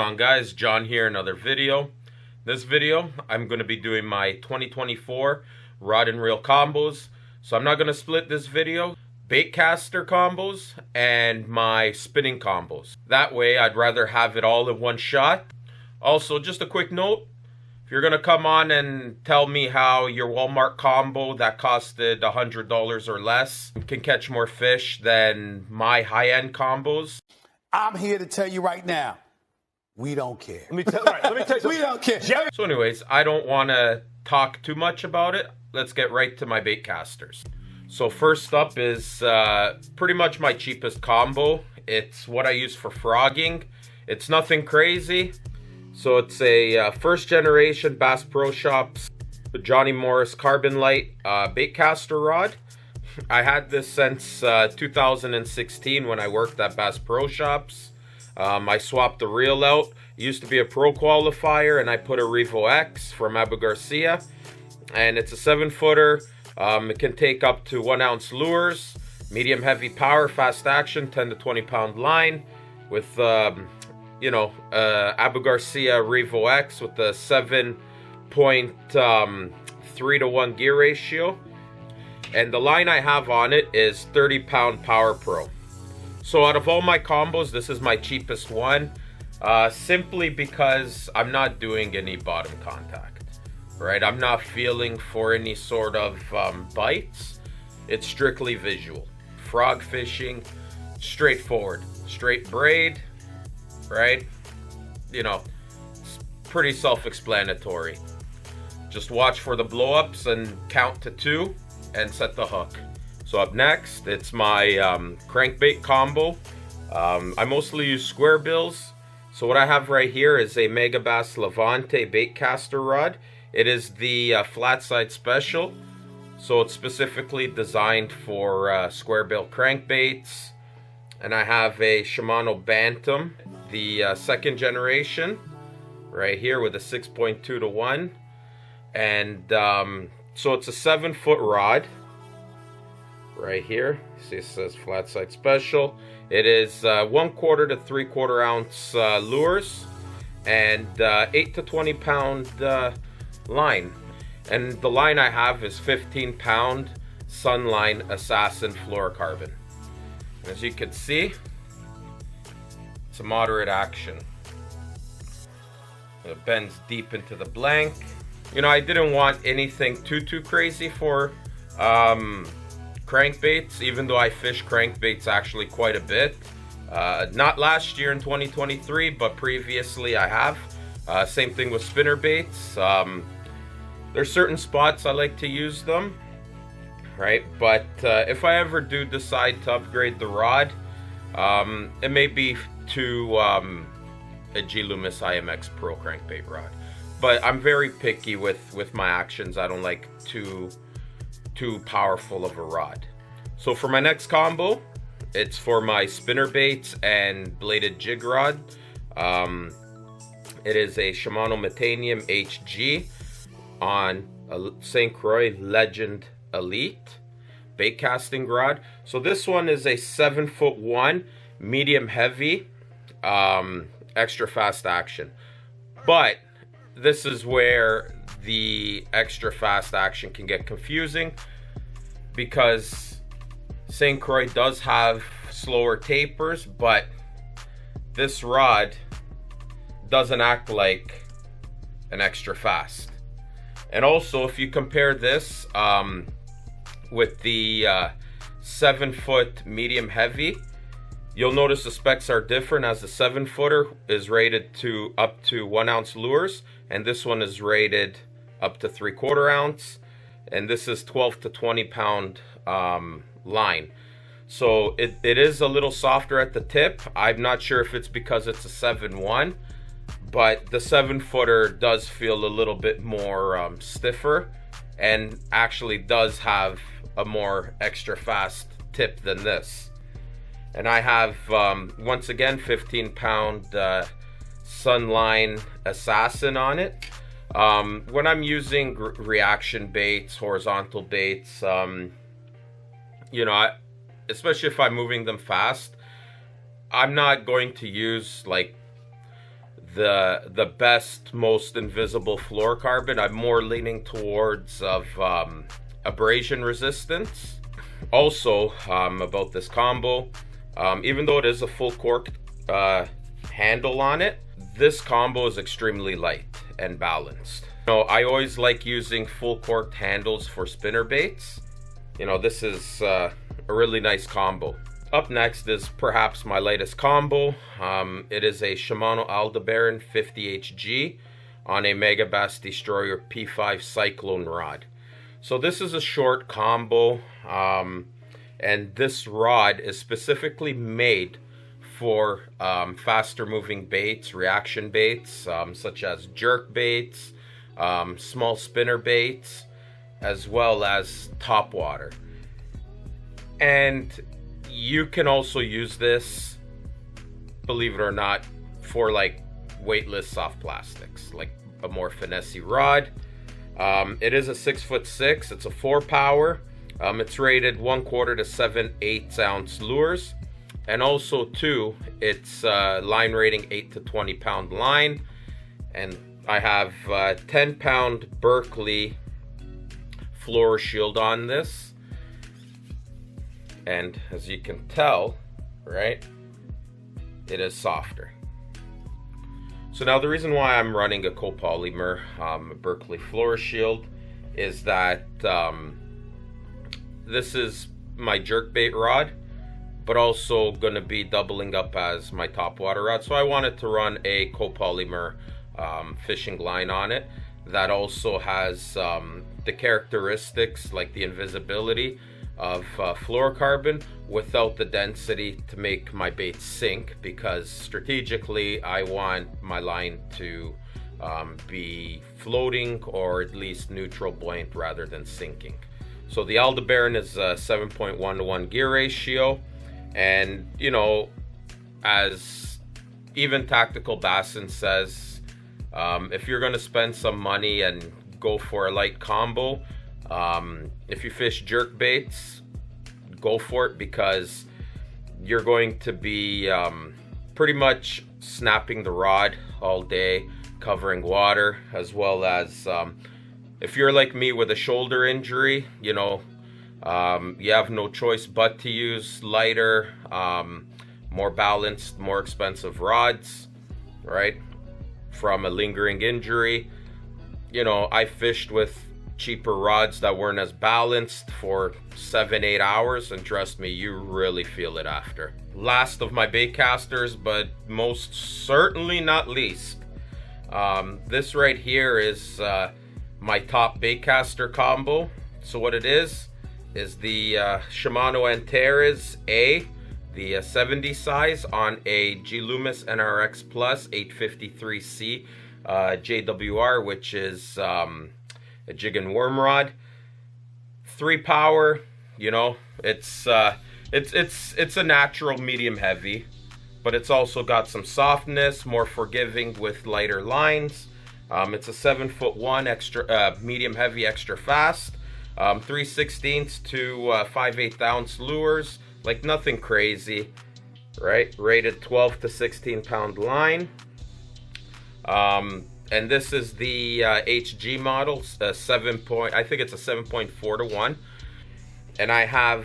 on, guys? John here, another video. This video I'm going to be doing my 2024 rod and reel combos. So I'm not going to split this video. Baitcaster combos and my spinning combos. That way I'd rather have it all in one shot. Also, just a quick note, if you're going to come on and tell me how your Walmart combo that costed $100 or less can catch more fish than my high-end combos, I'm here to tell you right now, we don't care. Let me tell you. We don't care. So anyways, I don't want to talk too much about it. Let's get right to my Baitcasters. So first up is pretty much my cheapest combo. It's what I use for frogging. It's nothing crazy. So it's a first generation Bass Pro Shops Johnny Morris Carbon Light Baitcaster rod. I had this since 2016 when I worked at Bass Pro Shops. I swapped the reel out. It used to be a pro qualifier, and I put a Revo X from Abu Garcia. And it's a 7-footer. It can take up to 1 ounce lures, medium heavy power, fast action, 10 to 20 pound line with, Abu Garcia Revo X with the 7.3 to 1 gear ratio. And the line I have on it is 30 pound Power Pro. So out of all my combos, this is my cheapest one, simply because I'm not doing any bottom contact, right? I'm not feeling for any sort of bites. It's strictly visual. Frog fishing, straightforward, straight braid, right? You know, it's pretty self-explanatory. Just watch for the blow-ups and count to 2 and set the hook. So up next, it's my crankbait combo. I mostly use square bills. So what I have right here is a Megabass Levante Baitcaster rod. It is the flat side special. So it's specifically designed for square bill crankbaits. And I have a Shimano Bantam, the second generation, right here with a 6.2 to 1. And so it's a 7-foot rod. Right here, see it says flat side special. It is 1/4 to 3/4 ounce lures and 8 to 20 pound line. And the line I have is 15 pound Sunline Assassin fluorocarbon. As you can see, it's a moderate action. It bends deep into the blank. You know, I didn't want anything too crazy for crankbaits, even though I fish crankbaits actually quite a bit. Not last year in 2023, but previously I have. Same thing with spinnerbaits. There's certain spots I like to use them, right? But if I ever do decide to upgrade the rod, it may be to a G Loomis IMX Pro crankbait rod. But I'm very picky with my actions. I don't like too powerful of a rod. So for my next combo, it's for my spinnerbaits and bladed jig rod. It is a Shimano Metanium HG on a St. Croix Legend Elite bait casting rod. So this one is a 7'1", medium heavy, extra fast action. But this is where the extra fast action can get confusing, because St. Croix does have slower tapers, but this rod doesn't act like an extra fast. And also, if you compare this with the 7-foot medium heavy, you'll notice the specs are different, as the 7-footer is rated to up to 1 ounce lures, and this one is rated up to 3/4 ounce, and this is 12 to 20 pound line. So it is a little softer at the tip. I'm not sure if it's because it's a 7-1, but the 7-footer does feel a little bit more stiffer, and actually does have a more extra fast tip than this. And I have once again 15 pound Sunline Assassin on it. When I'm using reaction baits, horizontal baits, especially if I'm moving them fast, I'm not going to use like the best, most invisible fluorocarbon. I'm more leaning towards of abrasion resistance. Also, about this combo, even though it is a full cork handle on it, this combo is extremely light and balanced. You know, I always like using full corked handles for spinnerbaits. You know, this is a really nice combo. Up next is perhaps my latest combo. It is a Shimano Aldebaran 50HG on a Megabass Destroyer P5 Cyclone rod. So this is a short combo, and this rod is specifically made for faster moving baits, reaction baits, such as jerk baits, small spinner baits, as well as topwater. And you can also use this, believe it or not, for like weightless soft plastics, like a more finessey rod. It is a 6'6". It's a 4-power. It's rated 1/4 to 7/8 ounce lures, and also too, it's line rating 8 to 20 pound line. And I have 10-pound Berkeley Floor Shield on this. And as you can tell, right, it is softer. So now the reason why I'm running a copolymer Berkeley Floor Shield is that this is my jerkbait rod, but also going to be doubling up as my topwater rod. So I wanted to run a copolymer fishing line on it that also has the characteristics, like the invisibility of fluorocarbon without the density to make my bait sink, because strategically I want my line to be floating or at least neutral buoyant rather than sinking. So the Aldebaran is a 7.1 to 1 gear ratio, and you know, as even Tactical Bassin says, if you're going to spend some money and go for a light combo, if you fish jerk baits, go for it, because you're going to be pretty much snapping the rod all day, covering water, as well as if you're like me with a shoulder injury, you know, you have no choice but to use lighter, more balanced, more expensive rods, right, from a lingering injury. You know, I fished with cheaper rods that weren't as balanced for 7-8 hours, and trust me, you really feel it after. Last of my baitcasters, but most certainly not least, this right here is my top baitcaster combo. So what it is the Shimano Antares A, the 70 size on a G Loomis NRX Plus 853C JWR, which is a jig and worm rod. 3-power, you know, it's a natural medium heavy, but it's also got some softness, more forgiving with lighter lines. It's a 7'1" extra medium heavy extra fast, 3/16 to 5/8 ounce lures, like nothing crazy, right? Rated 12 to 16 pound line. And this is the HG model, I think it's a 7.4 to 1. And I have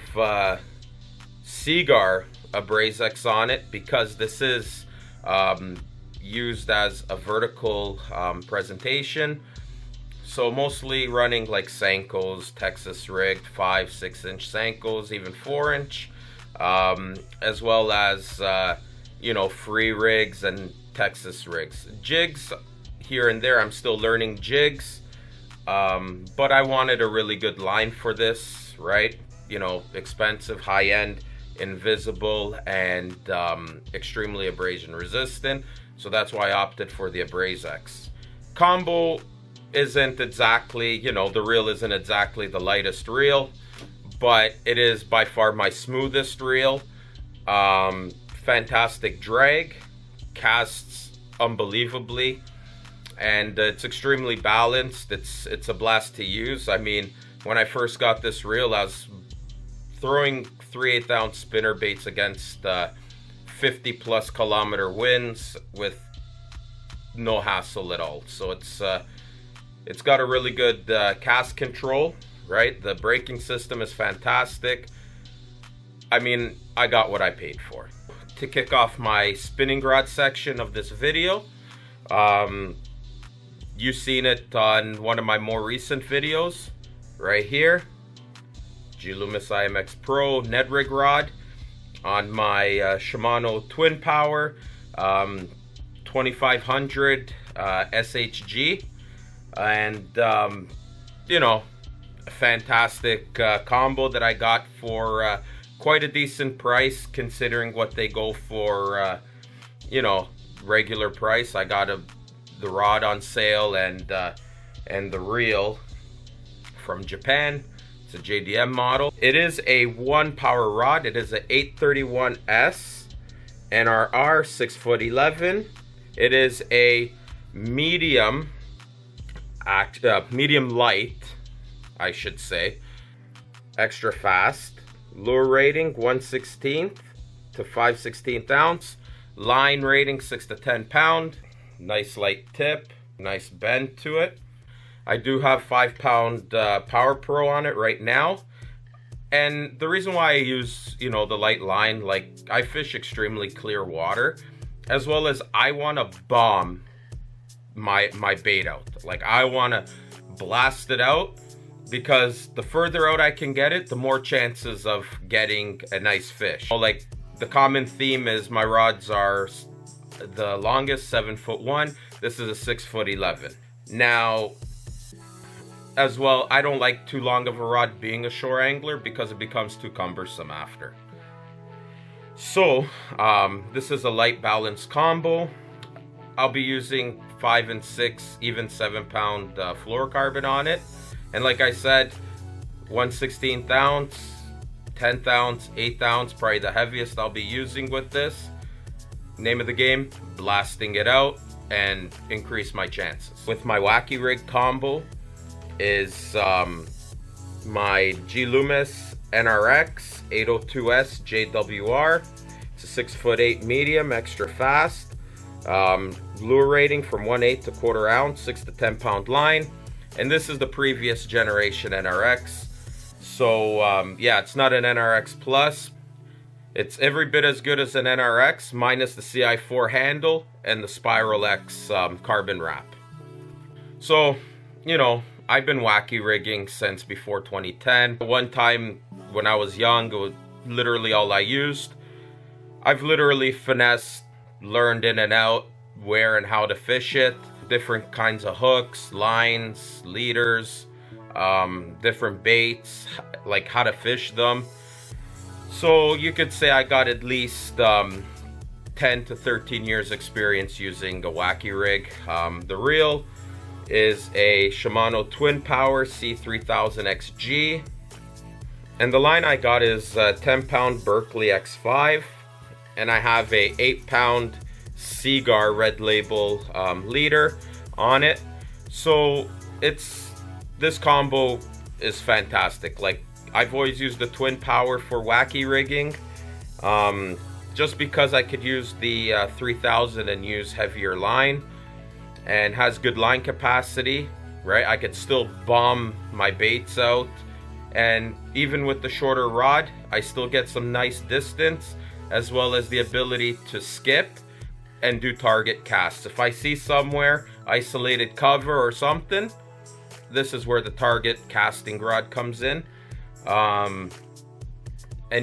Seagar Abrazex on it, because this is used as a vertical presentation. So mostly running like Senkos, Texas rigged 5-6 inch Senkos, even 4-inch, as well as you know, free rigs and Texas rigs. Jigs here and there, I'm still learning jigs, but I wanted a really good line for this, right? You know, expensive, high-end, invisible, and extremely abrasion resistant. So that's why I opted for the Abrazex. Combo isn't exactly, you know, the reel isn't exactly the lightest reel, but it is by far my smoothest reel. Fantastic drag, casts unbelievably, and it's extremely balanced. It's a blast to use. I mean, when I first got this reel, I was throwing 3/8 ounce spinner baits against 50+ kilometer winds with no hassle at all. So it's got a really good cast control, right? The braking system is fantastic. I mean, I got what I paid for. To kick off my spinning rod section of this video, you've seen it on one of my more recent videos, right here. G Loomis IMX Pro Ned Rig rod on my Shimano Twin Power 2500 SHG, and you know, a fantastic combo that I got for quite a decent price considering what they go for, you know, regular price. I got the rod on sale and the reel from Japan. It's a JDM model. It is a 1 power rod. It is a 831S NRR 6'11". It is a medium light, I should say, extra fast. Lure rating 1/16 to 5/16 ounce. Line rating 6 to 10 pound. Nice light tip, nice bend to it. I do have 5-pound Power Pro on it right now, and the reason why I use, you know, the light line, like, I fish extremely clear water, as well as I want to bomb my bait out. Like, I want to blast it out, because the further out I can get it, the more chances of getting a nice fish. So, like, the common theme is my rods are the longest 7'1". This is a 6'11". Now, as well, I don't like too long of a rod being a shore angler because it becomes too cumbersome after. So this is a light balanced combo. I'll be using 5 and 6, even 7-pound fluorocarbon on it, and like I said, 1/16 ounce, 10th ounce, 8th ounce, probably the heaviest I'll be using with this. Name of the game, blasting it out and increase my chances. With my Wacky rig combo is my G Loomis NRX 802S JWR. It's a 6'8" medium, extra fast. Lure rating from 1/8 to 1/4 ounce, 6 to 10 pound line. And this is the previous generation NRX. So yeah, it's not an NRX Plus. It's every bit as good as an NRX, minus the CI4 handle and the Spiral X carbon wrap. So, you know, I've been wacky rigging since before 2010. One time when I was young, it was literally all I used. I've literally finessed, learned in and out where and how to fish it, different kinds of hooks, lines, leaders, different baits, like how to fish them. So you could say I got at least 10 to 13 years experience using a wacky rig. The reel is a Shimano Twin Power C3000 XG, and the line I got is 10-pound Berkeley X5, and I have a 8-pound Seagar Red Label leader on it. So this combo is fantastic. Like, I've always used the Twin Power for wacky rigging, just because I could use the 3000 and use heavier line, and has good line capacity, right? I could still bomb my baits out, and even with the shorter rod, I still get some nice distance, as well as the ability to skip and do target casts. If I see somewhere isolated cover or something, this is where the target casting rod comes in. And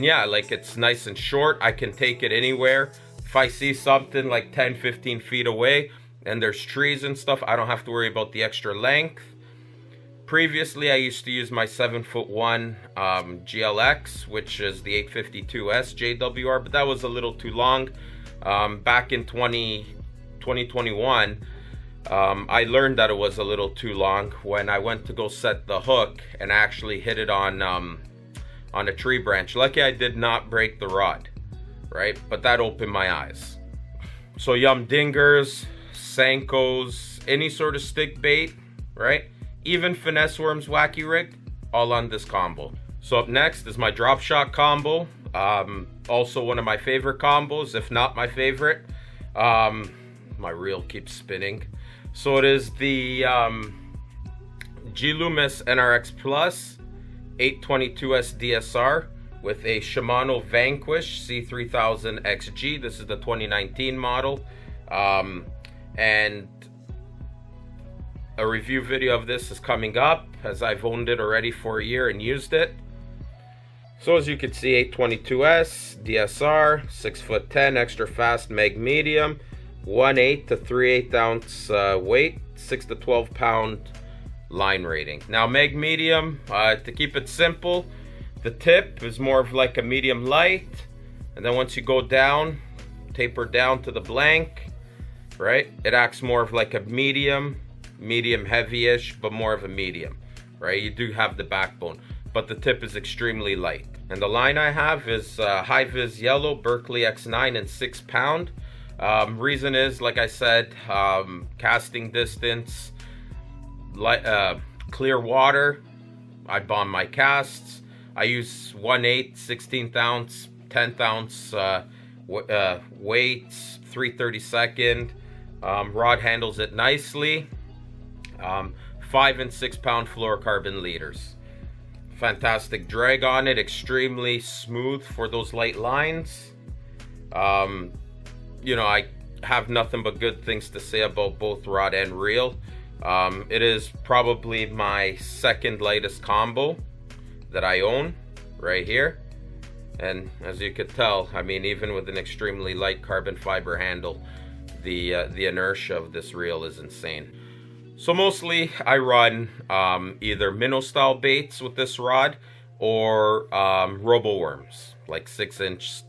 yeah, like, it's nice and short. I can take it anywhere. If I see something like 10-15 feet away and there's trees and stuff, I don't have to worry about the extra length. Previously, I used to use my 7'1" GLX, which is the 852S JWR, but that was a little too long. Back in 2021, I learned that it was a little too long when I went to go set the hook and actually hit it on a tree branch. Lucky I did not break the rod, right? But that opened my eyes. So yum dingers, Senkos, any sort of stick bait, right? Even finesse worms wacky rig, all on this combo. So up next is my drop shot combo. Also one of my favorite combos, if not my favorite. my reel keeps spinning. So it is the G Loomis NRX Plus 822S DSR with a Shimano Vanquish C3000 XG. This is the 2019 model, and a review video of this is coming up, as I've owned it already for a year and used it. So as you can see, 822S DSR, 6'10", extra fast mag medium, 1/8 to 3/8 ounce weight, 6 to 12 pound line rating. Now mag medium, to keep it simple, the tip is more of like a medium light, and then once you go down, taper down to the blank, right, it acts more of like a medium heavy-ish, but more of a medium, right? You do have the backbone, but the tip is extremely light. And the line I have is high vis yellow Berkeley X9 and 6 pound. Reason is, like I said, casting distance, clear water, I bomb my casts. I use 1/8, 16th ounce, 10th ounce weights, 3/32. Rod handles it nicely. 5 and 6 pound fluorocarbon leaders. Fantastic drag on it, extremely smooth for those light lines. You know, I have nothing but good things to say about both rod and reel. It is probably my second lightest combo that I own right here, and as you could tell, I mean, even with an extremely light carbon fiber handle, the inertia of this reel is insane. So mostly I run either minnow style baits with this rod, or robo worms, like 6-inch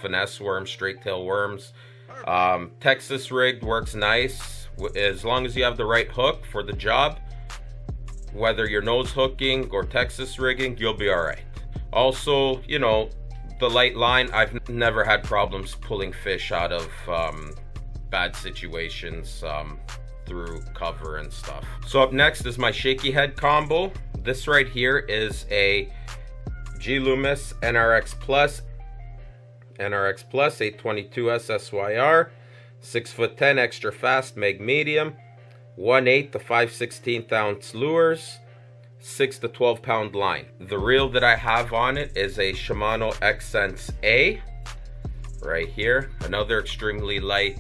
finesse worms, straight tail worms. Texas rigged works nice as long as you have the right hook for the job. Whether you're nose hooking or Texas rigging, you'll be all right. Also, you know, the light line, I've never had problems pulling fish out of bad situations through cover and stuff. So up next is my shaky head combo. This right here is a G Loomis NRX Plus 822S SYR, 6'10", extra fast mag medium, 1/8 to 5/16 ounce lures, 6 to 12 pound line. The reel that I have on it is a Shimano X-Sense A right here, another extremely light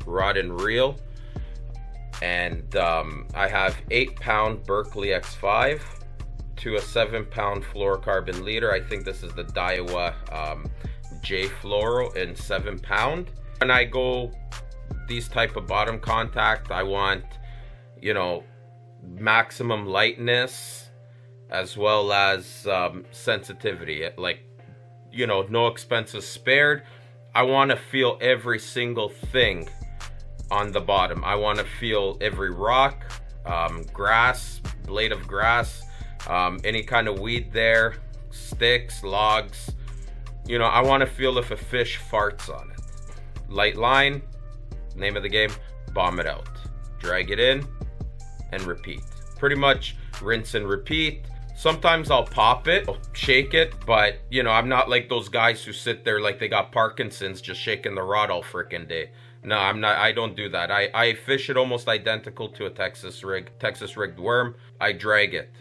rod and reel. And I have 8 pound Berkeley X5 to a 7 pound fluorocarbon leader. I think this is the Daiwa J Fluoro in 7 pound. When I go these type of bottom contact, I want, you know, maximum lightness as well as sensitivity, like, you know, no expenses spared. I want to feel every single thing on the bottom. I want to feel every rock, grass, blade of grass, any kind of weed there, sticks, logs. You know, I want to feel if a fish farts on it. Light line, name of the game, bomb it out. Drag it in and repeat. Pretty much rinse and repeat. Sometimes I'll pop it, I'll shake it, but you know, I'm not like those guys who sit there like they got Parkinson's just shaking the rod all freaking day. No, I'm not. I don't do that. I fish it almost identical to a Texas rigged worm. I drag it.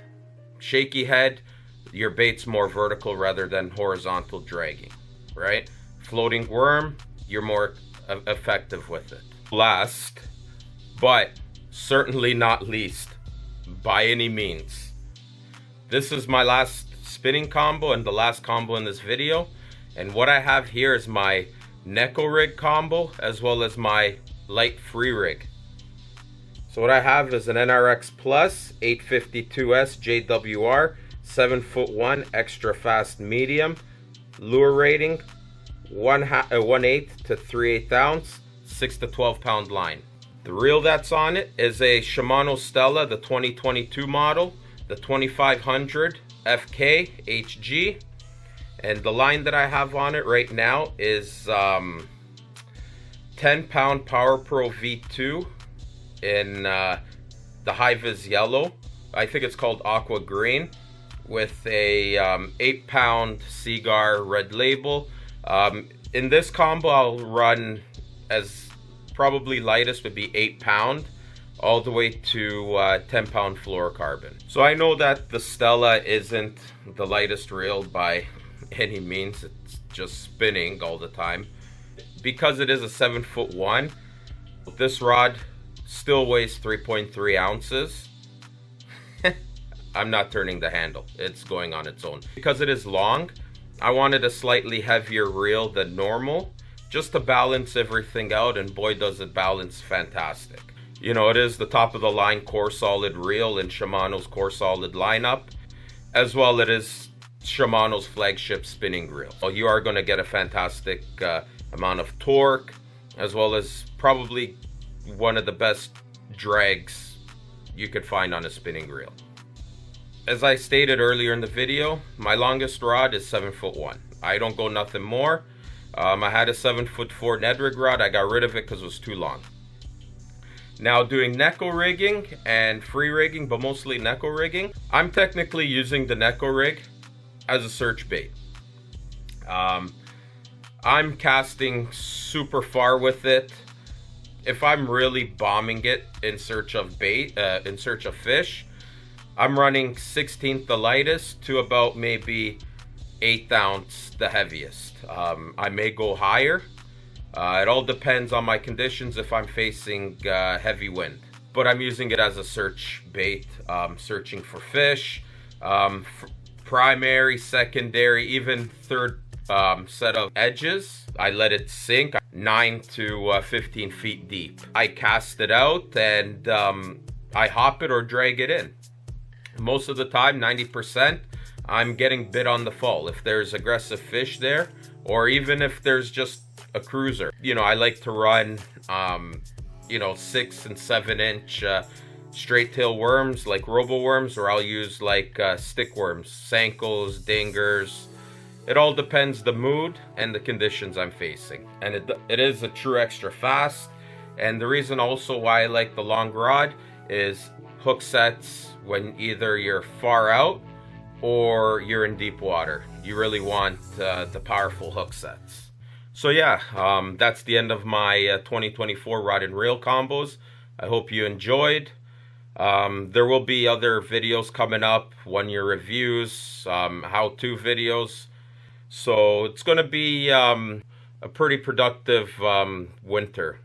Shaky head, your bait's more vertical rather than horizontal dragging, right? Floating worm, you're more effective with it. Last, but certainly not least, by any means, this is my last spinning combo and the last combo in this video. And what I have here is my Neco rig combo as well as my light free rig. So what I have is an NRX Plus 852S JWR 7'1" extra fast medium, lure rating 1/8 to 3/8 ounce, 6 to 12 pound line. The reel that's on it is a Shimano Stella, the 2022 model, the 2500 FK HG. And the line that I have on it right now is 10 pound Power Pro V2 in the high vis yellow. I think it's called aqua green, with a 8 pound Cigar red label. In this combo I'll run as probably lightest would be 8 pound, all the way to 10 pound fluorocarbon. So I know that the Stella isn't the lightest reel by any means. It's just spinning all the time. Because it is a 7'1", this rod still weighs 3.3 ounces. I'm not turning the handle, it's going on its own. Because it is long, I wanted a slightly heavier reel than normal, just to balance everything out, and boy does it balance fantastic. You know, it is the top of the line core solid reel in Shimano's core solid lineup, as well it is Shimano's flagship spinning reel. So you are going to get a fantastic amount of torque, as well as probably one of the best drags you could find on a spinning reel. As I stated earlier in the video, my longest rod is 7'1". I don't go nothing more. I had a 7'4" Ned rig rod. I got rid of it because it was too long. Now doing Neco rigging and free rigging, but mostly Neco rigging, I'm technically using the Neco rig as a search bait. I'm casting super far with it. If I'm really bombing it in search of bait, in search of fish, I'm running 16th the lightest to about maybe 1/8 ounce the heaviest. I may go higher. It all depends on my conditions if I'm facing heavy wind. But I'm using it as a search bait, searching for fish, primary, secondary, even third set of edges. I let it sink 9 to 15 feet deep. I cast it out and I hop it or drag it in. Most of the time, 90%, I'm getting bit on the fall. If there's aggressive fish there, or even if there's just a cruiser. You know, I like to run, you know, 6 and 7 inch straight tail worms like robo worms, or I'll use like stick worms, Sankos, dingers. It all depends the mood and the conditions I'm facing. And it is a true extra fast. And the reason also why I like the long rod is hook sets when either you're far out or you're in deep water. You really want the powerful hook sets. So yeah, that's the end of my 2024 rod and reel combos. I hope you enjoyed. There will be other videos coming up, 1-year reviews, how-to videos. So it's going to be a pretty productive winter,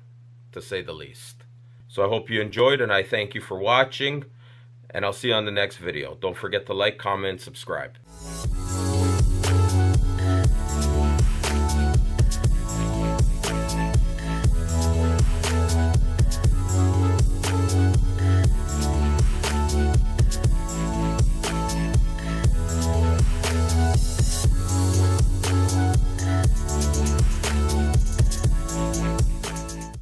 to say the least. So I hope you enjoyed, and I thank you for watching. And I'll see you on the next video. Don't forget to like, comment, and subscribe.